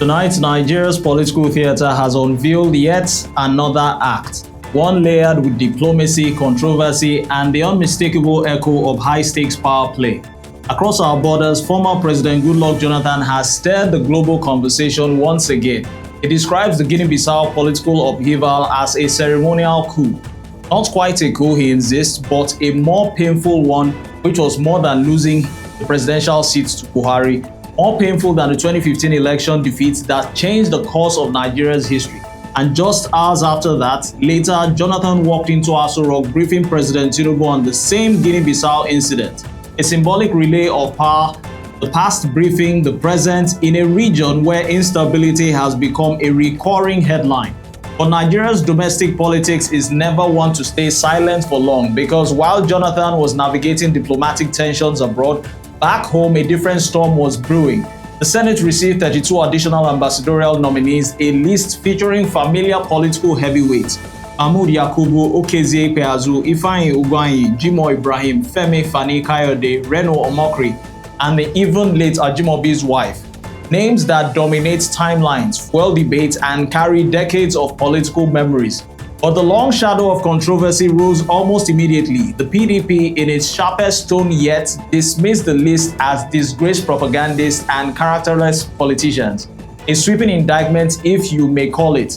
Tonight, Nigeria's political theater has unveiled yet another act, one layered with diplomacy, controversy, and the unmistakable echo of high-stakes power play. Across our borders, former President Goodluck Jonathan has stirred the global conversation once again. He describes the Guinea-Bissau political upheaval as a ceremonial coup. Not quite a coup, he insists, but a more painful one, which was more than losing the presidential seat to Buhari, more painful than the 2015 election defeat that changed the course of Nigeria's history. And just hours after that, later, Jonathan walked into Aso Rock briefing President Tinubu on the same Guinea-Bissau incident, a symbolic relay of power, the past briefing the present in a region where instability has become a recurring headline. But Nigeria's domestic politics is never one to stay silent for long, because while Jonathan was navigating diplomatic tensions abroad, back home a different storm was brewing. The Senate received 32 additional ambassadorial nominees, a list featuring familiar political heavyweights: Mahmood Yakubu, Okezie Peazu, Ifeanyi Ugwanyi, Jimoh Ibrahim, Femi Fani Kayode, Reno Omokri, and the even late Ajimobi's wife. Names that dominate timelines, fuel debate, and carry decades of political memories. But the long shadow of controversy rose almost immediately. The PDP, in its sharpest tone yet, dismissed the list as disgraced propagandists and characterless politicians. A sweeping indictment, if you may call it.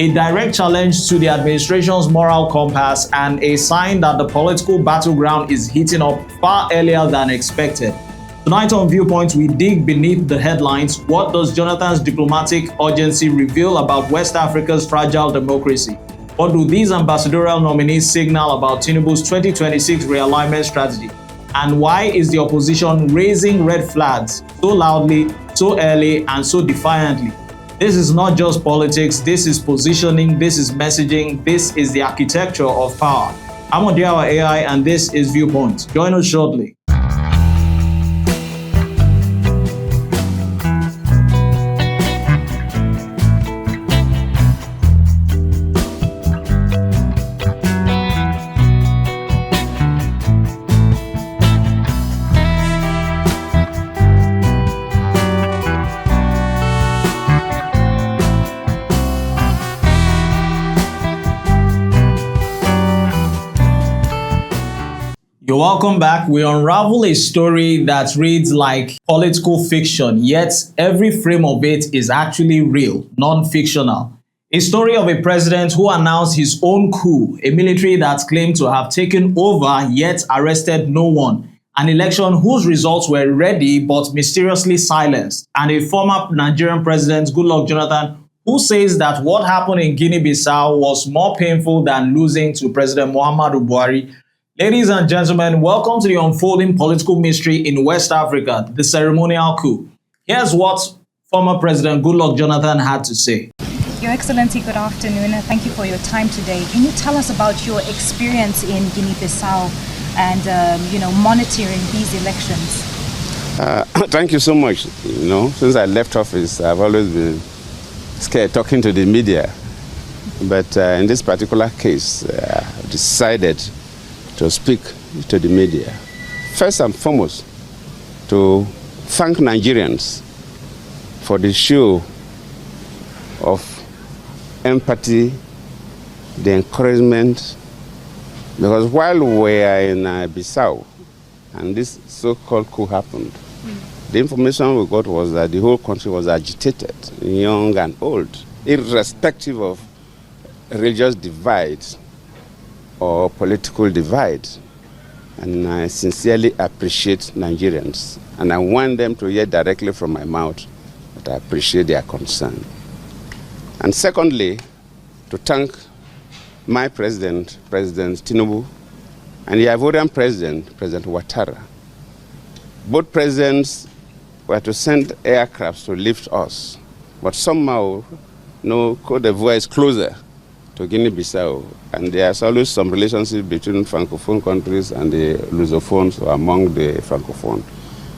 A direct challenge to the administration's moral compass and a sign that the political battleground is heating up far earlier than expected. Tonight on Viewpoint, we dig beneath the headlines. What does Jonathan's diplomatic urgency reveal about West Africa's fragile democracy? What do these ambassadorial nominees signal about Tinubu's 2026 realignment strategy? And why is the opposition raising red flags so loudly, so early, and so defiantly? This is not just politics, this is positioning, this is messaging, this is the architecture of power. I'm Odiawa Ai, and this is Viewpoint. Join us shortly. You're welcome back. We unravel a story that reads like political fiction, yet every frame of it is actually real, non-fictional. A story of a president who announced his own coup, a military that claimed to have taken over yet arrested no one, an election whose results were ready but mysteriously silenced, and a former Nigerian president, Goodluck Jonathan, who says that what happened in Guinea-Bissau was more painful than losing to President Muhammadu Buhari. Ladies and gentlemen, welcome to the unfolding political mystery in West Africa, the ceremonial coup. Here's what former President Goodluck Jonathan had to say. Your Excellency, good afternoon, and thank you for your time today. Can you tell us about your experience in Guinea-Bissau and, monitoring these elections? Thank you so much. Since I left office, I've always been scared talking to the media. But in this particular case, I decided to speak to the media. First and foremost, to thank Nigerians for the show of empathy, the encouragement, because while we were in Bissau and this so-called coup happened, the information we got was that the whole country was agitated, young and old, irrespective of religious divides or political divide. And I sincerely appreciate Nigerians, and I want them to hear directly from my mouth that I appreciate their concern. And secondly, to thank my president, President Tinubu, and the Ivorian president, President Ouattara. Both presidents were to send aircrafts to lift us, but somehow, Côte d'Ivoire is closer to Guinea-Bissau, and there's always some relationship between Francophone countries and the Lusophones, or among the Francophones.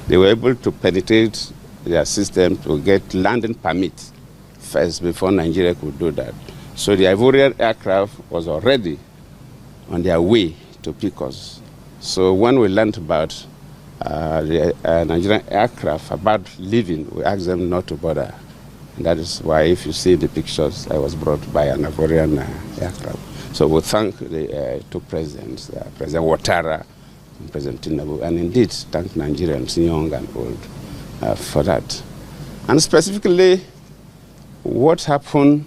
They were able to penetrate their system to get landing permits first before Nigeria could do that. So the Ivorian aircraft was already on their way to pick us. So when we learned about the Nigerian aircraft about leaving, we asked them not to bother. And that is why, if you see the pictures, I was brought by an Ivorian aircraft. So we thank the two presidents, President Ouattara and President Tinubu, and indeed thank Nigerians, young and old, for that. And specifically, what happened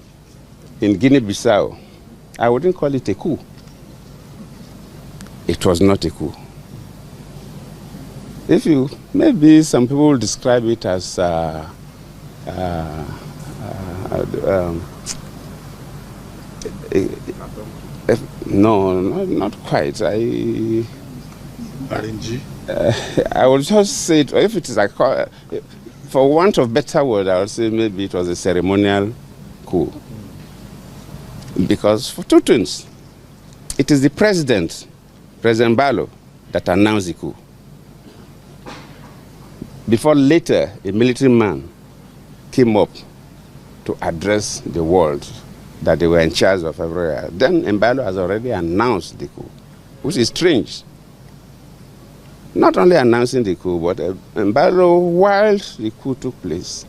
in Guinea-Bissau, I wouldn't call it a coup. It was not a coup. Maybe some people describe it as no, not quite. RNG? I would just say, if it is for want of better word, I would say maybe it was a ceremonial coup. Because for two things, it is the President Balo, that announced the coup. Before later, a military man came up to address the world that they were in charge of everywhere. Then Mbalo has already announced the coup, which is strange. Not only announcing the coup, but Mbalo, while the coup took place,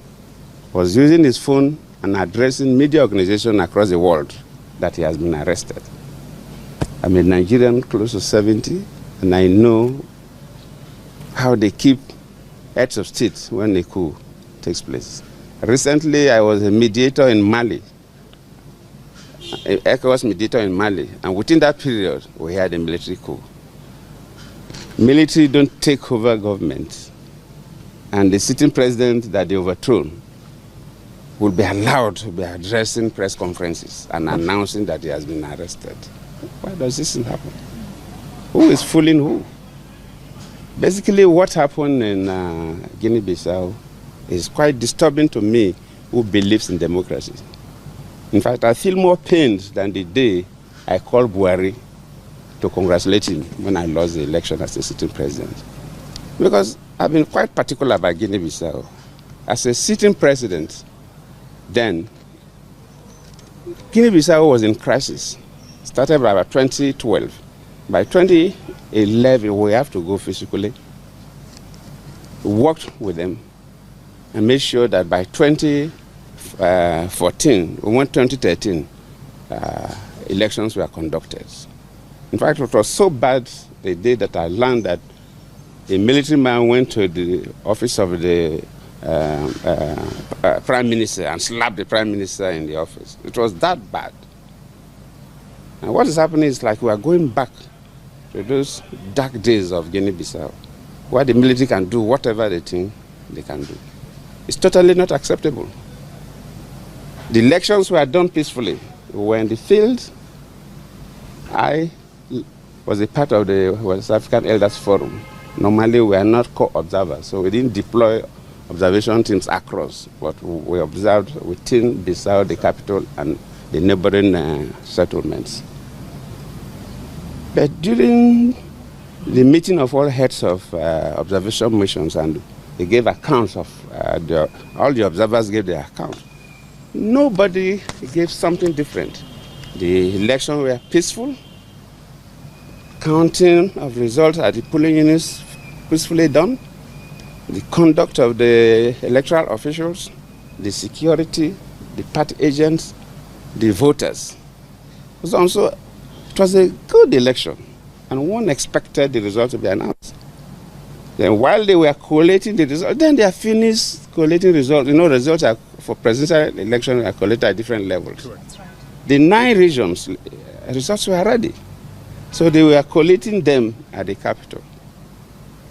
was using his phone and addressing media organizations across the world that he has been arrested. I'm a Nigerian close to 70, and I know how they keep heads of state when a coup takes place. Recently, I was a mediator in Mali, an ECOWAS mediator in Mali, and within that period, we had a military coup. Military don't take over government, and the sitting president that they overthrown will be allowed to be addressing press conferences and announcing that he has been arrested. Why does this happen? Who is fooling who? Basically, what happened in Guinea-Bissau is quite disturbing to me, who believes in democracy. In fact, I feel more pained than the day I called Buhari to congratulate him when I lost the election as the sitting president. Because I've been quite particular about Guinea-Bissau. As a sitting president, then, Guinea-Bissau was in crisis. Started by about 2012. By 2011, we have to go physically, worked with them, and made sure that by 2014, we went 2013, elections were conducted. In fact, it was so bad the day that I learned that a military man went to the office of the Prime Minister and slapped the Prime Minister in the office. It was that bad. And what is happening is like we are going back to those dark days of Guinea-Bissau, where the military can do whatever they think they can do. It's totally not acceptable. The elections were done peacefully. We were in the field. I was a part of the West African Elders Forum. Normally, we are not co-observers, so we didn't deploy observation teams across, but we observed within Bissau, the capital, and the neighboring settlements. But during the meeting of all heads of observation missions, and they gave accounts of, all the observers gave their account, nobody gave something different. The elections were peaceful. Counting of results at the polling units peacefully done. The conduct of the electoral officials, the security, the party agents, the voters. It was a good election, and one expected the result to be announced. Then while they were collating the results, then they are finished collating results. You know, results are, for presidential election are collated at different levels. That's right. The 9 regions, results were ready. So they were collating them at the capital.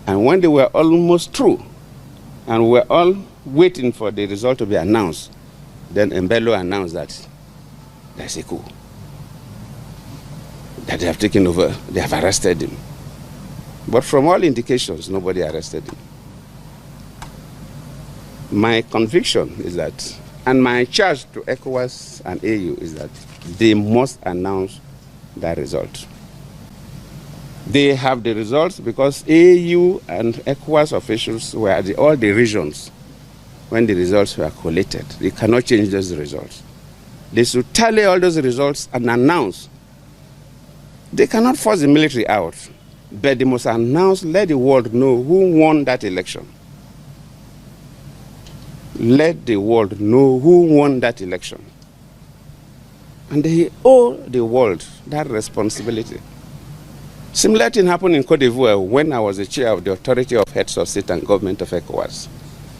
And when they were almost through, and we were all waiting for the result to be announced, then Mbalo announced that there's a coup, that they have taken over, they have arrested him. But from all indications, nobody arrested him. My conviction is that, and my charge to ECOWAS and AU is that they must announce that result. They have the results because AU and ECOWAS officials were at all the regions when the results were collated. They cannot change those results. They should tally all those results and announce. They cannot force the military out, but they must announce, let the world know who won that election. let the world know who won that election. And they owe the world that responsibility. Similar thing happened in Cote d'Ivoire when I was the chair of the Authority of Heads of State and Government of ECOWAS.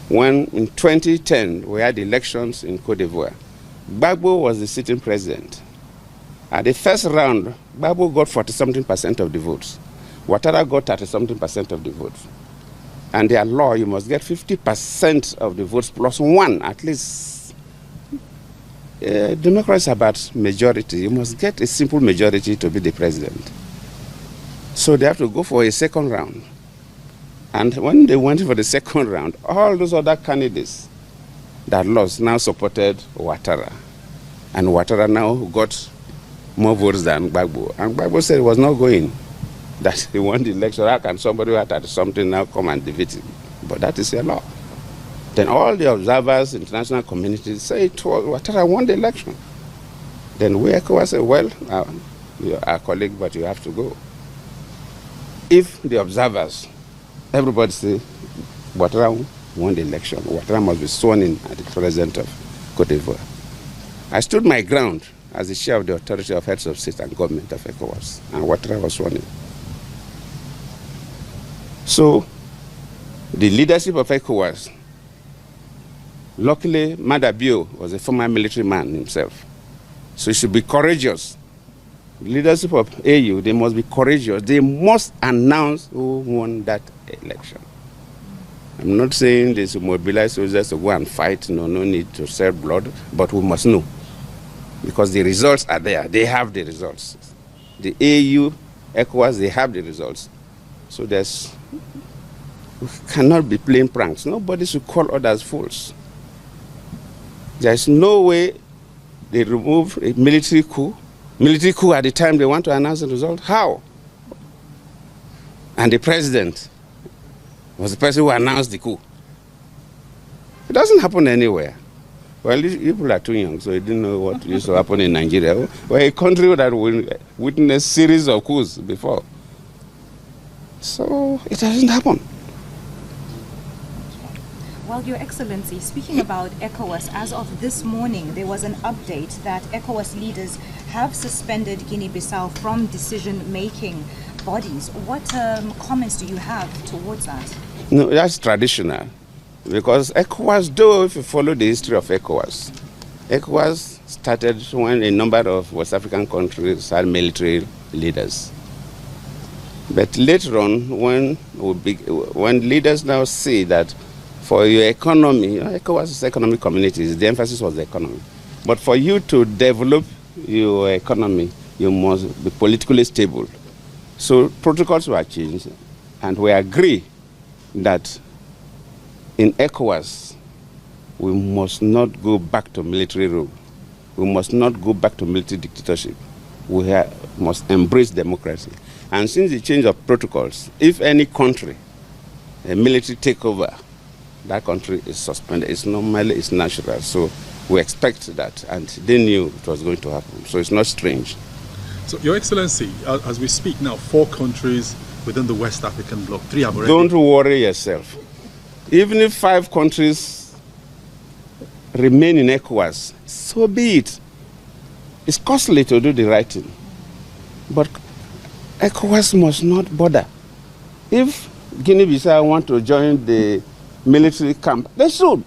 When in 2010 we had elections in Cote d'Ivoire, Gbagbo was the sitting president. At the first round, Gbagbo got 40-something% of the votes. Ouattara got 30-something% of the votes. And their law, you must get 50% of the votes plus one, at least. Democracy is about majority. You must get a simple majority to be the president. So they have to go for a second round. And when they went for the second round, all those other candidates that lost now supported Ouattara. And Ouattara now got more votes than Gbagbo. And Gbagbo said he was not going, that he won the election. How can somebody who had something now come and defeat him? But that is a law. Then all the observers, international communities say Ouattara won the election. Then we ECOWAS say, well, you're our colleague, but you have to go. If the observers, everybody say Ouattara won the election, Ouattara must be sworn in as the president of Cote d'Ivoire. I stood my ground as the chair of the Authority of Heads of State and Government of ECOWAS, and Ouattara was sworn in. So, the leadership of ECOWAS, luckily, Madabio was a former military man himself, so he should be courageous. The leadership of AU, they must be courageous. They must announce who won that election. I'm not saying they should mobilize soldiers to go and fight. No need to shed blood, but we must know. Because the results are there. They have the results. The AU, ECOWAS, they have the results. So we cannot be playing pranks. Nobody should call others fools. There's no way they remove a military coup. Military coup at the time they want to announce the result. How? And the president was the person who announced the coup. It doesn't happen anywhere. Well, people are too young, so they didn't know what used to happen in Nigeria. We're a country that witnessed a series of coups before. So it doesn't happen. Well, Your Excellency, speaking about ECOWAS, as of this morning, there was an update that ECOWAS leaders have suspended Guinea-Bissau from decision-making bodies. What comments do you have towards that? No, that's traditional. Because ECOWAS, though, if you follow the history of ECOWAS started when a number of West African countries had military leaders. But later on, when leaders now see that for your economy, ECOWAS is economic communities, the emphasis was the economy. But for you to develop your economy, you must be politically stable. So protocols were changed, and we agree that in ECOWAS, we must not go back to military rule. We must not go back to military dictatorship. We must embrace democracy. And since the change of protocols, if any country, a military takeover, that country is suspended. It's normally, it's natural. So we expect that, and they knew it was going to happen. So it's not strange. So, Your Excellency, as we speak now, 4 countries within the West African bloc, 3 have already... Don't worry yourself. Even if 5 countries remain in ECOWAS, so be it. It's costly to do the right thing. But ECOWAS must not bother. If Guinea-Bissau want to join the military camp, they should.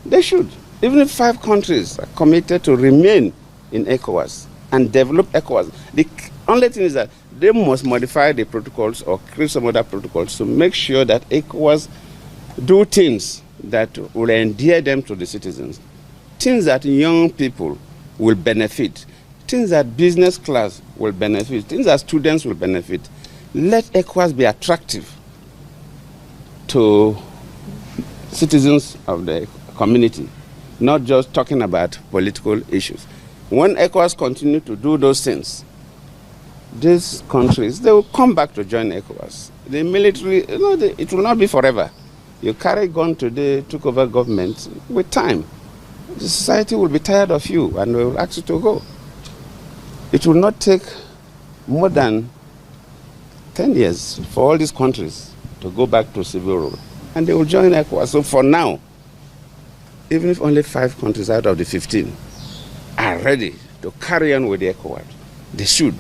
They should. Even if 5 countries are committed to remain in ECOWAS and develop ECOWAS, the only thing is that they must modify the protocols or create some other protocols to make sure that ECOWAS do things that will endear them to the citizens, things that young people will benefit, things that business class will benefit, things that students will benefit. Let ECOWAS be attractive to citizens of the community, not just talking about political issues. When ECOWAS continue to do those things, these countries, they will come back to join ECOWAS. The military, it will not be forever. You carry gun today, took over government, with time, the society will be tired of you and will ask you to go. It will not take more than 10 years for all these countries to go back to civil rule, and they will join ECOWAS. So for now, even if only 5 countries out of the 15 are ready to carry on with the ECOWAS, they should.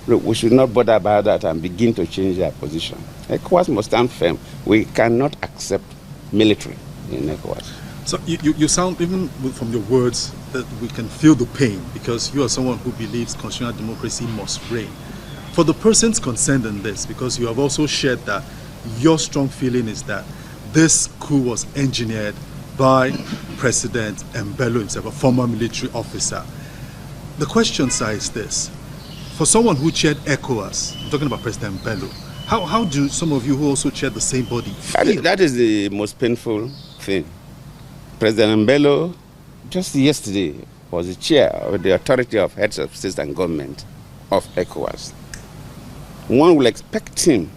Look, we should not bother about that and begin to change their position. ECOWAS must stand firm. We cannot accept military in ECOWAS. So you sound, even from your words, that we can feel the pain, because you are someone who believes constitutional democracy must reign. For the persons concerned in this, because you have also shared that your strong feeling is that this coup was engineered by President Mbello himself, a former military officer. The question, sir, is this. For someone who chaired ECOWAS, I'm talking about President Mbello, how do some of you who also chaired the same body feel? That is the most painful thing. President Mbello, just yesterday, was the chair of the Authority of Heads of State and Government of ECOWAS. One will expect him,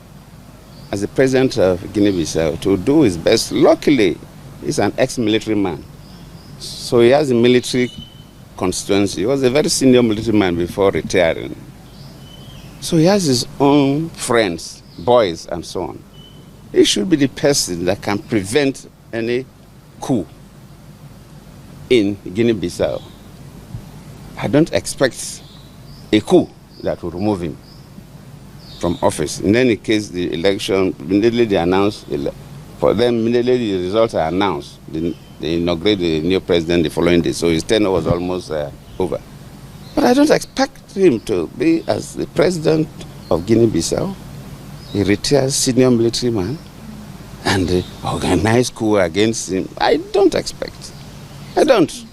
as the president of Guinea-Bissau, to do his best. Luckily, he's an ex-military man, so he has a military constituency. He was a very senior military man before retiring. So he has his own friends, boys, and so on. He should be the person that can prevent any coup in Guinea-Bissau. I don't expect a coup that will remove him from office. In any case, the election, immediately they announce, for them, immediately the results are announced. They inaugurate the new president the following day, so his tenure was almost over. But I don't expect him to be as the president of Guinea-Bissau, a retired senior military man, and organize coup against him. I don't expect. I don't.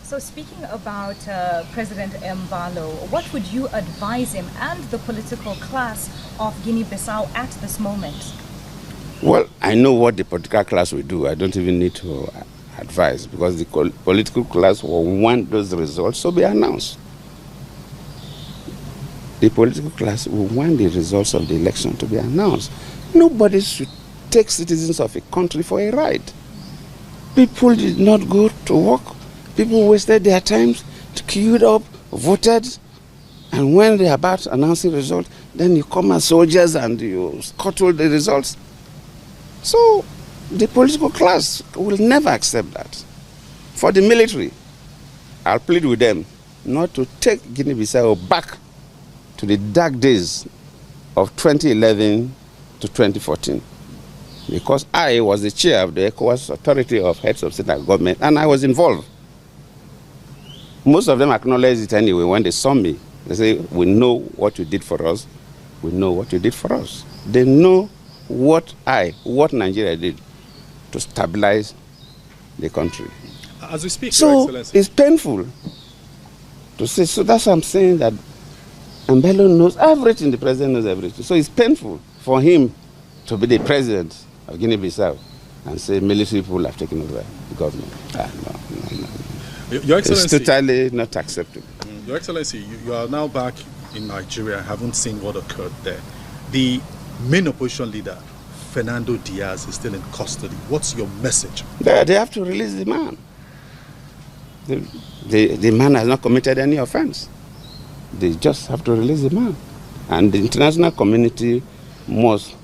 So speaking about President Mbalo, what would you advise him and the political class of Guinea-Bissau at this moment? Well, I know what the political class will do. I don't even need to advise, because the political class will want those results to be announced. The political class will want the results of the election to be announced. Nobody should take citizens of a country for a ride. People did not go to work. People wasted their time, queued up, voted, and when they are about announcing results, then you come as soldiers and you scuttle the results. So the political class will never accept that. For the military, I'll plead with them not to take Guinea-Bissau back to the dark days of 2011 to 2014. Because I was the chair of the ECOWAS Authority of Heads of State and Government, and I was involved. Most of them acknowledged it anyway when they saw me. They say, we know what you did for us. We know what you did for us. They know what Nigeria did to stabilize the country. As we speak, so Your Excellency, it's painful to say. So that's what I'm saying, that Mbello knows everything. The president knows everything. So it's painful for him to be the president of Guinea-Bissau and say military people have taken over the government. No. Your Excellency, it's totally not acceptable. Your Excellency, you are now back in Nigeria. I haven't seen what occurred there. The main opposition leader, Fernando Diaz, is still in custody. What's your message? They have to release the man. The man has not committed any offense. They just have to release the man. And the international community must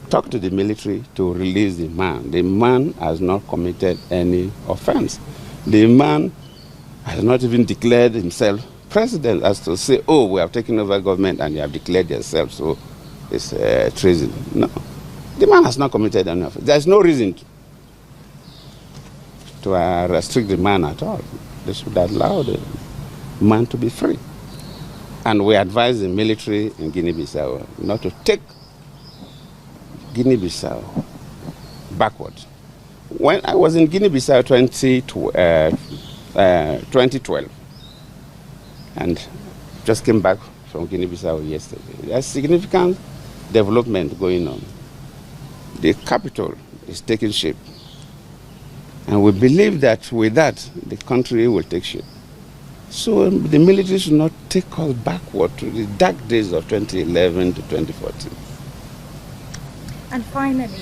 talk to the military to release the man. The man has not committed any offense. The man has not even declared himself president, as to say, oh, we have taken over government and you have declared yourself, so it's treason. No. The man has not committed any offense. There's no reason to restrict the man at all. They should allow the man to be free. And we advise the military in Guinea-Bissau not to take Guinea-Bissau backward. When I was in Guinea-Bissau 2012, and just came back from Guinea-Bissau yesterday, there's significant development going on. The capital is taking shape. And we believe that with that, the country will take shape. So the military should not take us backward to the dark days of 2011 to 2014. And finally,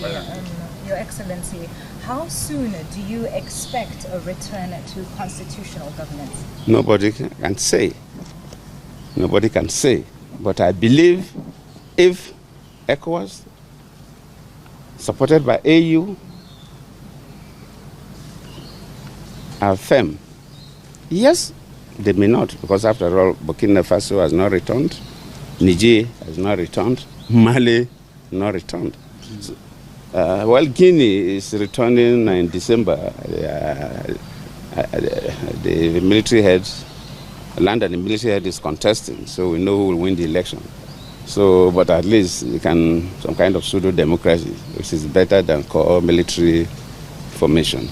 Your Excellency, how soon do you expect a return to constitutional governance? Nobody can say. Nobody can say. But I believe if ECOWAS, supported by AU, are firm. Yes, they may not, because after all, Burkina Faso has not returned, Niger has not returned, Mali not returned. So, well, Guinea is returning in December. The military head, London, the military head is contesting, so we know who will win the election. So, but at least we can, some kind of pseudo-democracy, which is better than core military formation.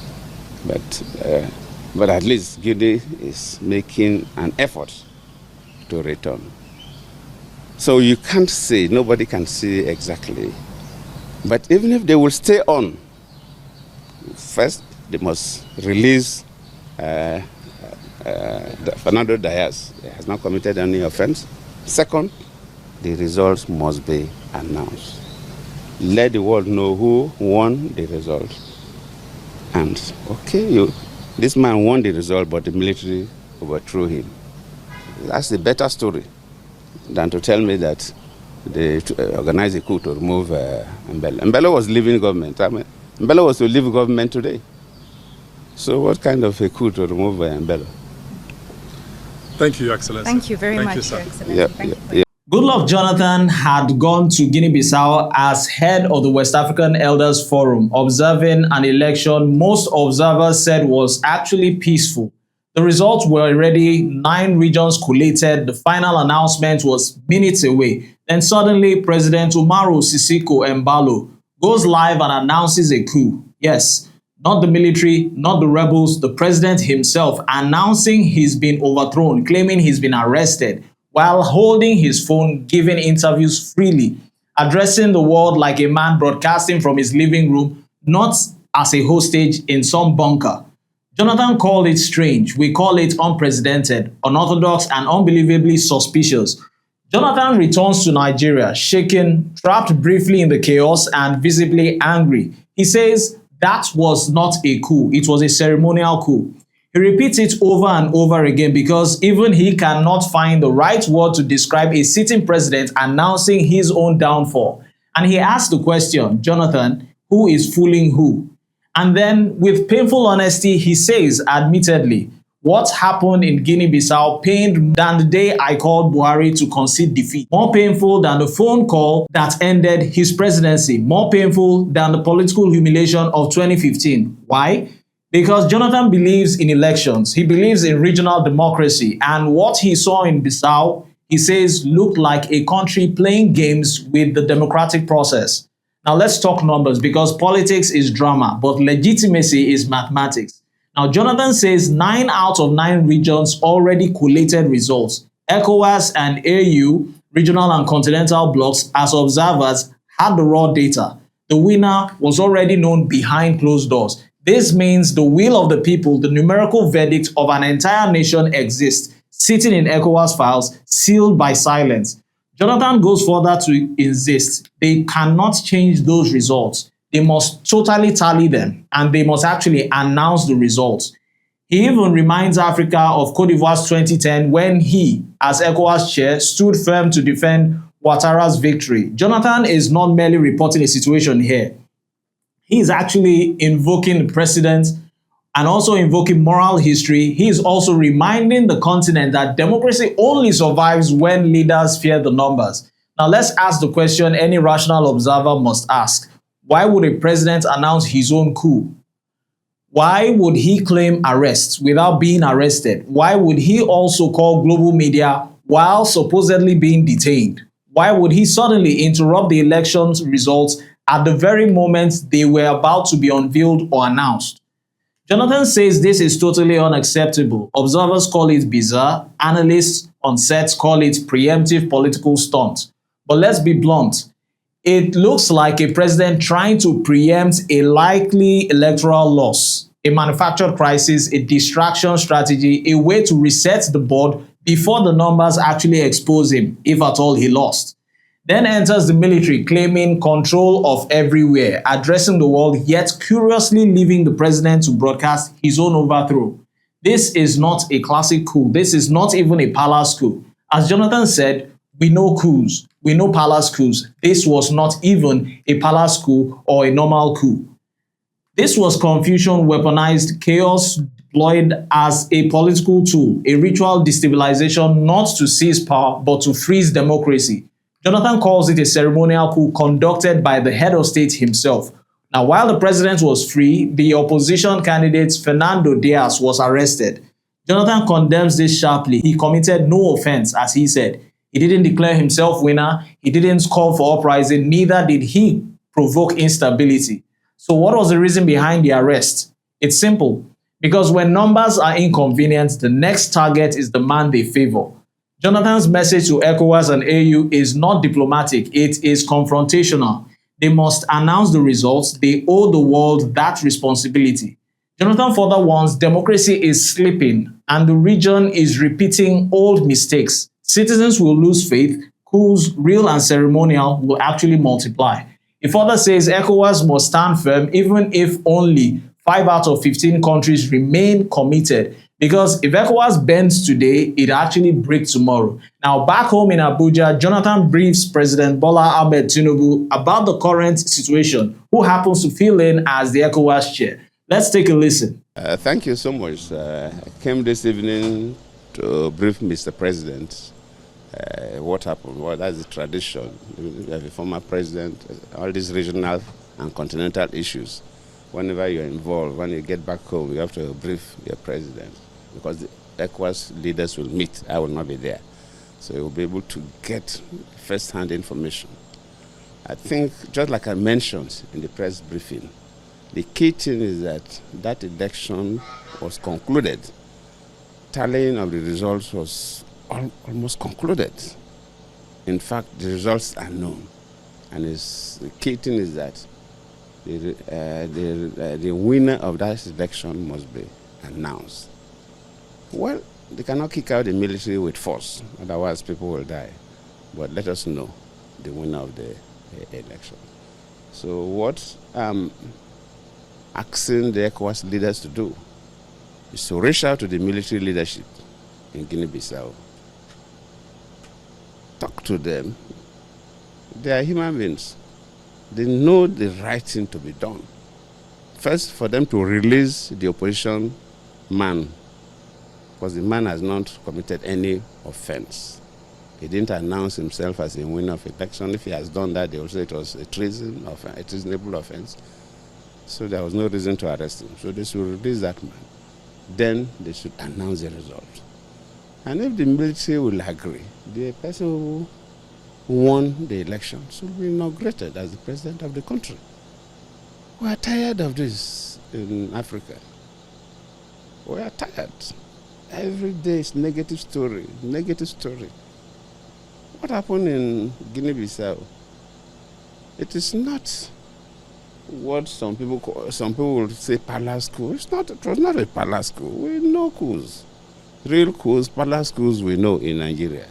But at least Guinea is making an effort to return. So you can't say, nobody can say exactly. But even if they will stay on, first they must release Fernando Diaz. He has not committed any offense. Second, the results must be announced. Let the world know who won the result. And okay, this man won the result, but the military overthrew him. That's the better story than to tell me that they organized a coup to remove Mbele. Mbele was leaving government. I mean, Mbele was to leave government today. So what kind of a coup to remove Mbele? Thank you, Your Excellency. Thank you very much, Your Excellency. Yeah, Thank you. yeah. Goodluck Jonathan had gone to Guinea-Bissau as head of the West African Elders Forum, observing an election most observers said was actually peaceful. The results were already 9 regions collated. The final announcement was minutes away. Then suddenly, President Umaru Sissoco Embalo goes live and announces a coup. Yes, not the military, not the rebels, the president himself announcing he's been overthrown, claiming he's been arrested, while holding his phone, giving interviews freely, addressing the world like a man broadcasting from his living room, not as a hostage in some bunker. Jonathan called it strange. We call it unprecedented, unorthodox, and unbelievably suspicious. Jonathan returns to Nigeria, shaken, trapped briefly in the chaos, and visibly angry. He says that was not a coup, it was a ceremonial coup. He repeats it over and over again because even he cannot find the right word to describe a sitting president announcing his own downfall. And he asks the question, Jonathan, who is fooling who? And then, with painful honesty, he says, admittedly, what happened in Guinea-Bissau pained than the day I called Buhari to concede defeat. More painful than the phone call that ended his presidency. More painful than the political humiliation of 2015. Why? Because Jonathan believes in elections. He believes in regional democracy. And what he saw in Bissau, he says, looked like a country playing games with the democratic process. Now let's talk numbers, because politics is drama, but legitimacy is mathematics. Now Jonathan says 9 out of 9 regions already collated results. ECOWAS and AU, regional and continental blocs, as observers, had the raw data. The winner was already known behind closed doors. This means the will of the people, the numerical verdict of an entire nation exists, sitting in ECOWAS files, sealed by silence. Jonathan goes further to insist they cannot change those results. They must totally tally them, and they must actually announce the results. He even reminds Africa of Cote d'Ivoire's 2010 when he, as ECOWAS chair, stood firm to defend Ouattara's victory. Jonathan is not merely reporting a situation here. He is actually invoking the precedent and also invoking moral history. He is also reminding the continent that democracy only survives when leaders fear the numbers. Now let's ask the question any rational observer must ask. Why would a president announce his own coup? Why would he claim arrests without being arrested? Why would he also call global media while supposedly being detained? Why would he suddenly interrupt the election's results at the very moment they were about to be unveiled or announced? Jonathan says this is totally unacceptable. Observers call it bizarre. Analysts on sets call it preemptive political stunt. But let's be blunt. It looks like a president trying to preempt a likely electoral loss, a manufactured crisis, a distraction strategy, a way to reset the board before the numbers actually expose him, if at all he lost. Then enters the military, claiming control of everywhere, addressing the world, yet curiously leaving the president to broadcast his own overthrow. This is not a classic coup. This is not even a palace coup. As Jonathan said, we know coups. We know palace coups. This was not even a palace coup or a normal coup. This was confusion, weaponized chaos, exploited as a political tool, a ritual destabilization not to seize power but to freeze democracy. Jonathan calls it a ceremonial coup conducted by the head of state himself. Now, while the president was free, the opposition candidate Fernando Diaz was arrested. Jonathan condemns this sharply. He committed no offense, as he said. He didn't declare himself winner. He didn't call for uprising. Neither did he provoke instability. So what was the reason behind the arrest? It's simple. Because when numbers are inconvenient, the next target is the man they favor. Jonathan's message to ECOWAS and AU is not diplomatic. It is confrontational. They must announce the results. They owe the world that responsibility. Jonathan further warns democracy is slipping and the region is repeating old mistakes. Citizens will lose faith. Coups, real and ceremonial, will actually multiply. He further says ECOWAS must stand firm even if only 5 out of 15 countries remain committed. Because if ECOWAS bends today, it actually breaks tomorrow. Now, back home in Abuja, Jonathan briefs President Bola Ahmed Tinubu about the current situation, who happens to fill in as the ECOWAS chair. Let's take a listen. Thank you so much. I came this evening to brief Mr. President what happened. Well, that's the tradition. You have a former president, all these regional and continental issues. Whenever you're involved, when you get back home, you have to brief your president because the ECOWAS leaders will meet. I will not be there. So you'll be able to get first-hand information. I think, just like I mentioned in the press briefing, the key thing is that that election was concluded. Tallying of the results was almost concluded. In fact, the results are known. And the key thing is that the winner of that election must be announced. Well, they cannot kick out the military with force, otherwise people will die. But let us know the winner of the election. So what I'm asking the ECOWAS leaders to do is to reach out to the military leadership in Guinea-Bissau. Talk to them. They are human beings. They know the right thing to be done. First, for them to release the opposition man, because the man has not committed any offense. He didn't announce himself as a winner of election. If he has done that, they will say it was a treasonable offense. So there was no reason to arrest him. So they should release that man. Then they should announce the result. And if the military will agree, the person who won the election should be inaugurated as the president of the country. We are tired of this in Africa. We are tired. Every day is negative story, negative story. What happened in Guinea-Bissau? It is not what some people will say palace coup. It was not a palace coup. We know coups. Real coups, palace coups we know in Nigeria.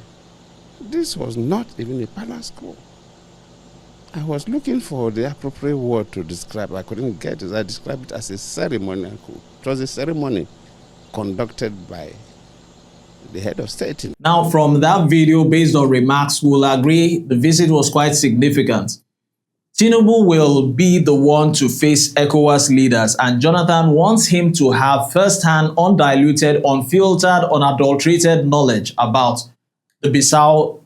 This was not even a palace coup. I was looking for the appropriate word to describe. I couldn't get it. I described it as a ceremonial coup. It was a ceremony conducted by the head of state. Now, from that video, based on remarks, we'll agree the visit was quite significant. Tinubu will be the one to face ECOWAS leaders, and Jonathan wants him to have first-hand, undiluted, unfiltered, unadulterated knowledge about the Bissau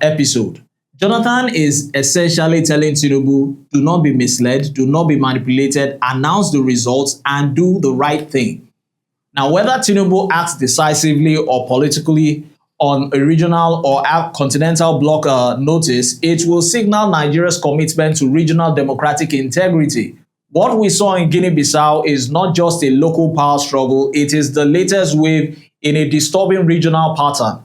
episode. Jonathan is essentially telling Tinubu, do not be misled, do not be manipulated, announce the results, and do the right thing. Now, whether Tinubu acts decisively or politically on a regional or continental bloc notice, it will signal Nigeria's commitment to regional democratic integrity. What we saw in Guinea-Bissau is not just a local power struggle, it is the latest wave in a disturbing regional pattern.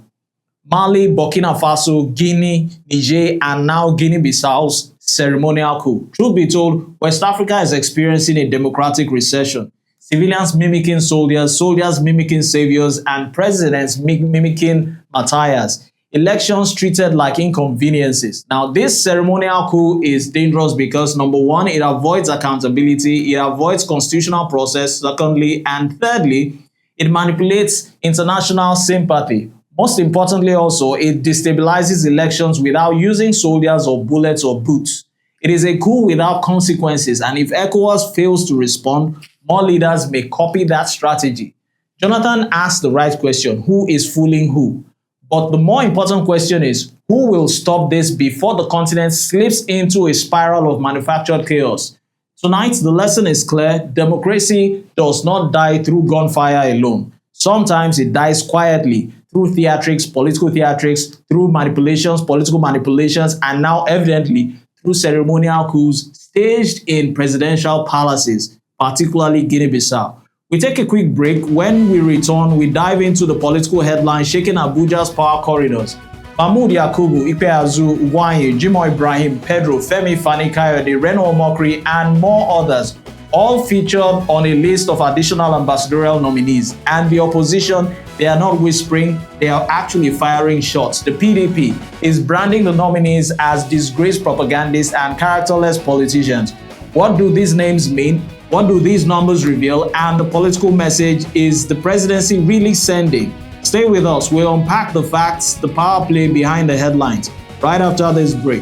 Mali, Burkina Faso, Guinea, Niger, and now Guinea-Bissau's ceremonial coup. Truth be told, West Africa is experiencing a democratic recession. Civilians mimicking soldiers, soldiers mimicking saviors, and presidents mimicking martyrs. Elections treated like inconveniences. Now, this ceremonial coup is dangerous because, number one, it avoids accountability, it avoids constitutional process, secondly, and thirdly, it manipulates international sympathy. Most importantly also, it destabilizes elections without using soldiers or bullets or boots. It is a coup without consequences, and if ECOWAS fails to respond, more leaders may copy that strategy. Jonathan asked the right question: who is fooling who? But the more important question is, who will stop this before the continent slips into a spiral of manufactured chaos? Tonight, the lesson is clear. Democracy does not die through gunfire alone. Sometimes it dies quietly through theatrics, political theatrics, through manipulations, political manipulations, and now evidently through ceremonial coups staged in presidential palaces, particularly Guinea-Bissau. We take a quick break. When we return, we dive into the political headlines shaking Abuja's power corridors. Mahmood Yakubu, Ikpeazu, Ugwuanyi, Jimoh Ibrahim, Pedro, Femi Fani-Kayode, Reno Omokri, and more others, all featured on a list of additional ambassadorial nominees. And the opposition, they are not whispering, they are actually firing shots. The PDP is branding the nominees as disgraced propagandists and characterless politicians. What do these names mean? What do these numbers reveal? And the political message is the presidency really sending? Stay with us. We'll unpack the facts, the power play behind the headlines, right after this break.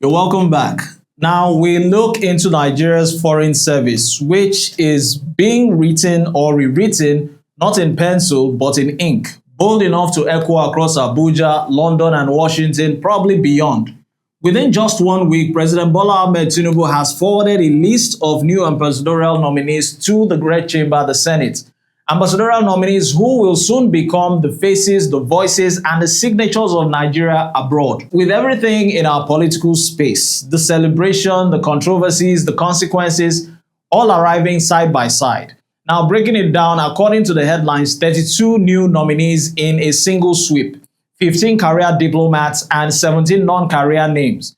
You're welcome back. Now we look into Nigeria's foreign service, which is being written or rewritten not in pencil but in ink, bold enough to echo across Abuja, London, and Washington, probably beyond. Within just 1 week, President Bola Ahmed Tinubu has forwarded a list of new ambassadorial nominees to the Great Chamber, the Senate. Ambassadorial nominees who will soon become the faces, the voices, and the signatures of Nigeria abroad. With everything in our political space, the celebration, the controversies, the consequences, all arriving side by side. Now, breaking it down, according to the headlines, 32 new nominees in a single sweep, 15 career diplomats, and 17 non-career names.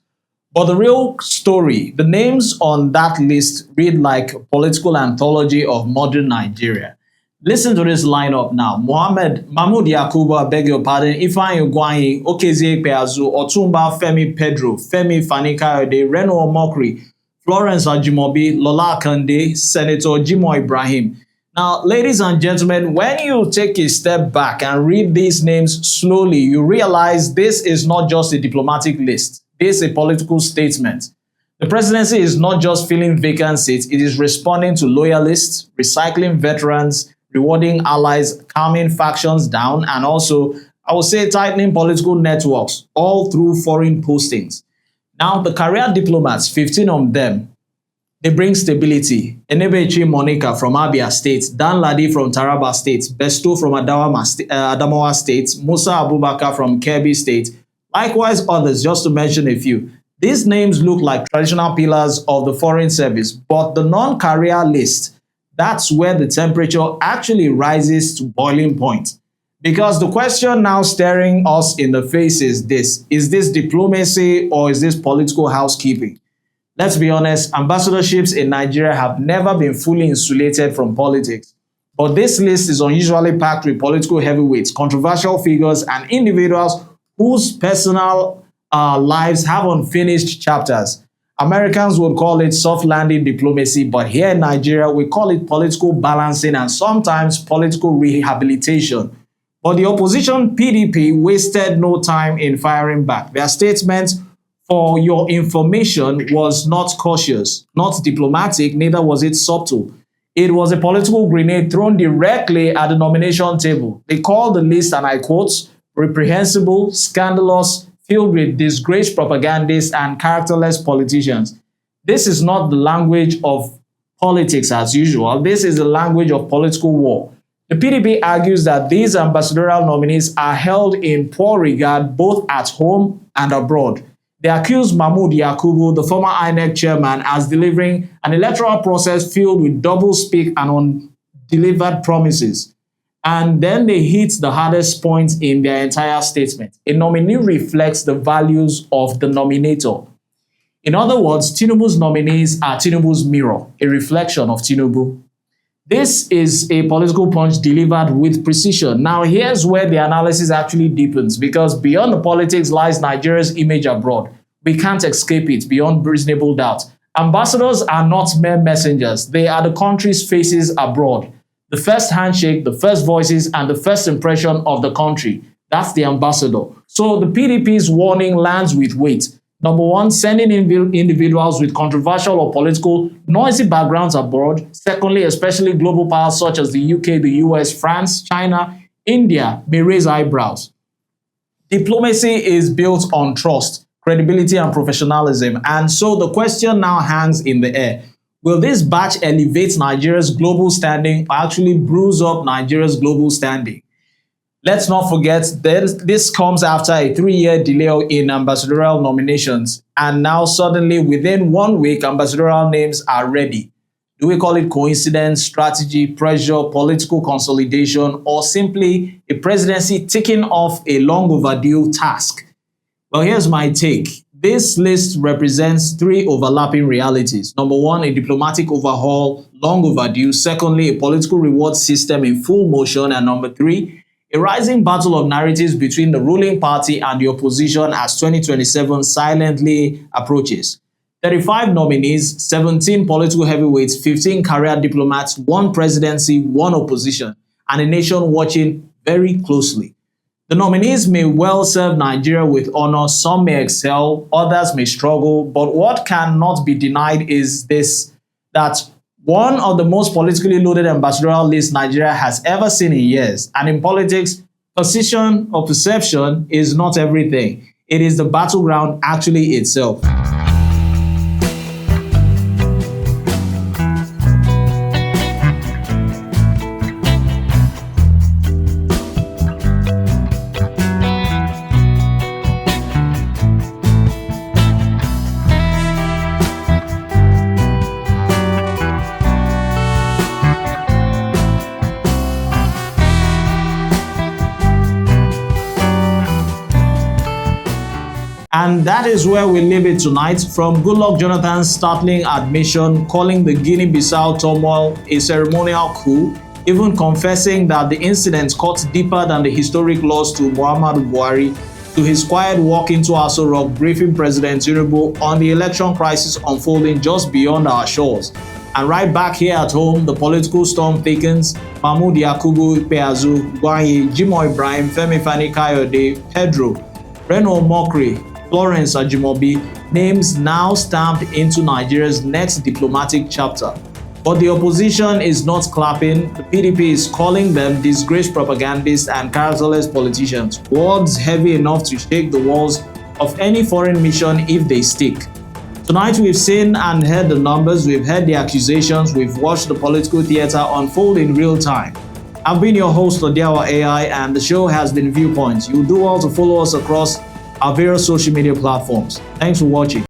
But the real story, the names on that list read like a political anthology of modern Nigeria. Listen to this lineup now. Mahmood Yakubu, I beg your pardon, Ifeanyi Ugwuanyi, Okezie Ikpeazu, Otumba Femi Pedro, Femi Fani-Kayode, Reno Omokri, Florence Ajimobi, Lola Akande, Senator Jimoh Ibrahim. Now, ladies and gentlemen, when you take a step back and read these names slowly, you realize this is not just a diplomatic list. This is a political statement. The presidency is not just filling vacant seats, it is responding to loyalists, recycling veterans, rewarding allies, calming factions down, and also, I would say, tightening political networks, all through foreign postings. Now, the career diplomats, 15 of them, they bring stability. Enebechi Monica from Abia State, Dan Ladi from Taraba State, Besto from Adamawa State, Musa Abubakar from Kebbi State, likewise others, just to mention a few. These names look like traditional pillars of the foreign service, but the non-career list, that's where the temperature actually rises to boiling point. Because the question now staring us in the face is this diplomacy or is this political housekeeping? Let's be honest, ambassadorships in Nigeria have never been fully insulated from politics. But this list is unusually packed with political heavyweights, controversial figures, and individuals whose personal lives have unfinished chapters. Americans would call it soft landing diplomacy, but here in Nigeria, we call it political balancing and sometimes political rehabilitation. But the opposition PDP wasted no time in firing back. Their statement, for your information, was not cautious, not diplomatic, neither was it subtle. It was a political grenade thrown directly at the nomination table. They called the list, and I quote, reprehensible, scandalous, filled with disgraced propagandists and characterless politicians. This is not the language of politics as usual. This is the language of political war. The PDP argues that these ambassadorial nominees are held in poor regard both at home and abroad. They accuse Mahmood Yakubu, the former INEC chairman, as delivering an electoral process filled with double-speak and undelivered promises. And then they hit the hardest point in their entire statement. A nominee reflects the values of the nominator. In other words, Tinubu's nominees are Tinubu's mirror, a reflection of Tinubu. This is a political punch delivered with precision. Now, here's where the analysis actually deepens, because beyond the politics lies Nigeria's image abroad. We can't escape it beyond reasonable doubt. Ambassadors are not mere messengers. They are the country's faces abroad. The first handshake, the first voices, and the first impression of the country. That's the ambassador. So the PDP's warning lands with weight. Number one, sending individuals with controversial or political noisy backgrounds abroad. Secondly, especially global powers such as the UK, the US, France, China, India may raise eyebrows. Diplomacy is built on trust, credibility, and professionalism. And so the question now hangs in the air. Will this batch elevate Nigeria's global standing or actually bruise up Nigeria's global standing? Let's not forget that this comes after a 3-year delay in ambassadorial nominations. And now suddenly within 1 week, ambassadorial names are ready. Do we call it coincidence, strategy, pressure, political consolidation, or simply a presidency ticking off a long overdue task? Well, here's my take. This list represents 3 overlapping realities. Number one, a diplomatic overhaul, long overdue. Secondly, a political reward system in full motion. And number 3, a rising battle of narratives between the ruling party and the opposition as 2027 silently approaches. 35 nominees, 17 political heavyweights, 15 career diplomats, 1 presidency, 1 opposition, and a nation watching very closely. The nominees may well serve Nigeria with honor, some may excel, others may struggle, but what cannot be denied is this, that one of the most politically loaded ambassadorial lists Nigeria has ever seen in years. And in politics, position or perception is not everything. It is the battleground actually itself. And that is where we leave it tonight. From Goodluck Jonathan's startling admission, calling the Guinea-Bissau turmoil a ceremonial coup, even confessing that the incident cut deeper than the historic loss to Muhammadu Buhari, to his quiet walk into Aso Rock briefing President Tinubu on the election crisis unfolding just beyond our shores. And right back here at home, the political storm thickens. Mahmoud Yakubu Peazu, Gwanye, Jimo Ibrahim, Femi Fani Kayode, Pedro, Reno Mokri, Florence Ajimobi, names now stamped into Nigeria's next diplomatic chapter. But the opposition is not clapping. The PDP is calling them disgraced propagandists and characterless politicians, words heavy enough to shake the walls of any foreign mission if they stick. Tonight we've seen and heard the numbers, we've heard the accusations, we've watched the political theater unfold in real time. I've been your host, Odiawa Ai, and the show has been Viewpoint. You'll do well to follow us across our various social media platforms. Thanks for watching.